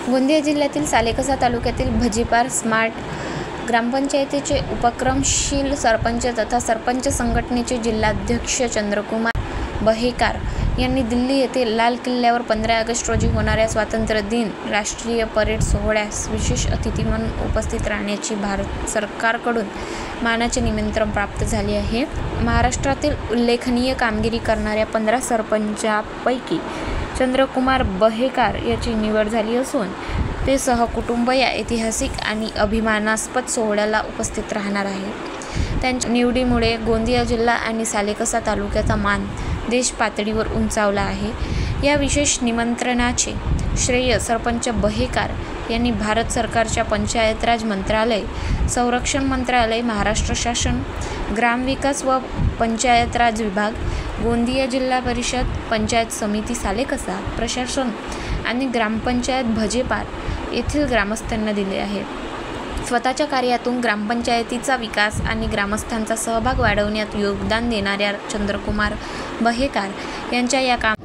गोंदिया जिल्ह्यातील सालेकसा तालुक्यातील भजीपार स्मार्ट ग्रामपंचायतीचे उपक्रमशील सरपंच तथा सरपंच संघटनेचे जिल्हाध्यक्ष चंद्रकुमार बहेकार यांनी दिल्ली येथे लाल किल्ल्यावर 15 ऑगस्ट रोजी होणाऱ्या स्वातंत्र्य दिन राष्ट्रीय परेड सोहळ्यास विशेष अतिथी म्हणून उपस्थित राहण्याची भारत सरकारकडून मानाचे निमंत्रण प्राप्त झाले आहे। महाराष्ट्रातील उल्लेखनीय कामगिरी करणाऱ्या 15 सरपंचांपैकी चंद्रकुमार बहेकार याची निवड झाली असून ते सहकुटुंब या ऐतिहासिक आणि अभिमानास्पद सोहळ्याला उपस्थित राहणार आहेत। त्यांच्या निवडीमुळे गोंदिया जिल्हा आणि सालेकसा तालुक्याचा मान देश पातळीवर उंचावला आहे। या विशेष निमंत्रणाचे श्रेय सरपंच बहेकार यांनी भारत सरकारच्या पंचायत राज मंत्रालय, संरक्षण मंत्रालय, महाराष्ट्र शासन, ग्रामविकास व पंचायत राज विभाग, गोंदिया जिल्हा परिषद, पंचायत समिती सालेकसा, प्रशासन आणि ग्रामपंचायत भजेपार येथील ग्रामस्थांना दिले आहे। स्वतःच्या कार्यातून ग्रामपंचायतीचा विकास आणि ग्रामस्थांचा सहभाग वाढवण्यात योगदान देणाऱ्या चंद्रकुमार बहेकार यांच्या या काम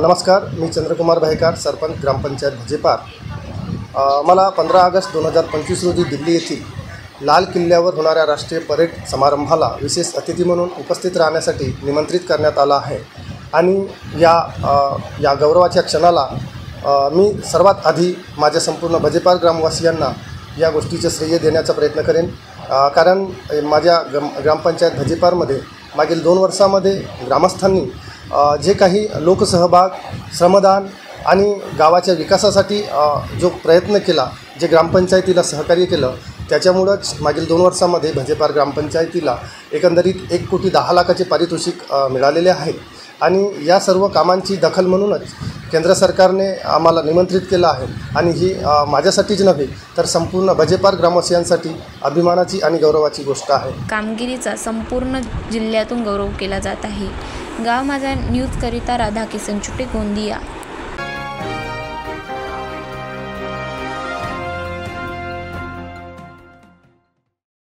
नमस्कार, मी चंद्रकुमार बहेकार, सरपंच ग्रामपंचायत भजेपार। मला 15 ऑगस्ट 2025 रोजी दिल्ली येथील लाल किल्ल्यावर होणाऱ्या राष्ट्रीय परेड समारंभाला विशेष अतिथी म्हणून उपस्थित राहण्यासाठी निमंत्रित करण्यात आलं आहे आणि या गौरवाच्या क्षणाला मी सर्वात आधी माझ्या संपूर्ण भजेपार ग्रामवासियांना या गोष्टीचे श्रेय देण्याचा प्रयत्न करेन। कारण माझ्या ग्रामपंचायत भजेपारमध्ये मागील 2 वर्षामध्ये ग्रामस्थांनी जे काही लोकसहभाग, श्रमदान आणि गावाच्या विकासासाठी जो प्रयत्न केला, जे ग्रामपंचायतीला सहकार्य केलं, त्याच्यामुळंच मागील 2 वर्षामध्ये भजेपार ग्रामपंचायतीला एकंदरीत 1,10,00,000चे पारितोषिक मिळालेले आहे। आणि या सर्व कामांची दखल म्हणूनच केंद्र सरकारने आम्हाला निमंत्रित केलं आहे आणि ही माझ्यासाठीच नव्हे तर संपूर्ण भजेपार ग्रामवासियांसाठी अभिमानाची आणि गौरवाची गोष्ट आहे। कामगिरीचा संपूर्ण जिल्ह्यातून गौरव केला जात आहे। गाव माझा न्यूजकरिता राधा किसन चुटे, गोंदिया।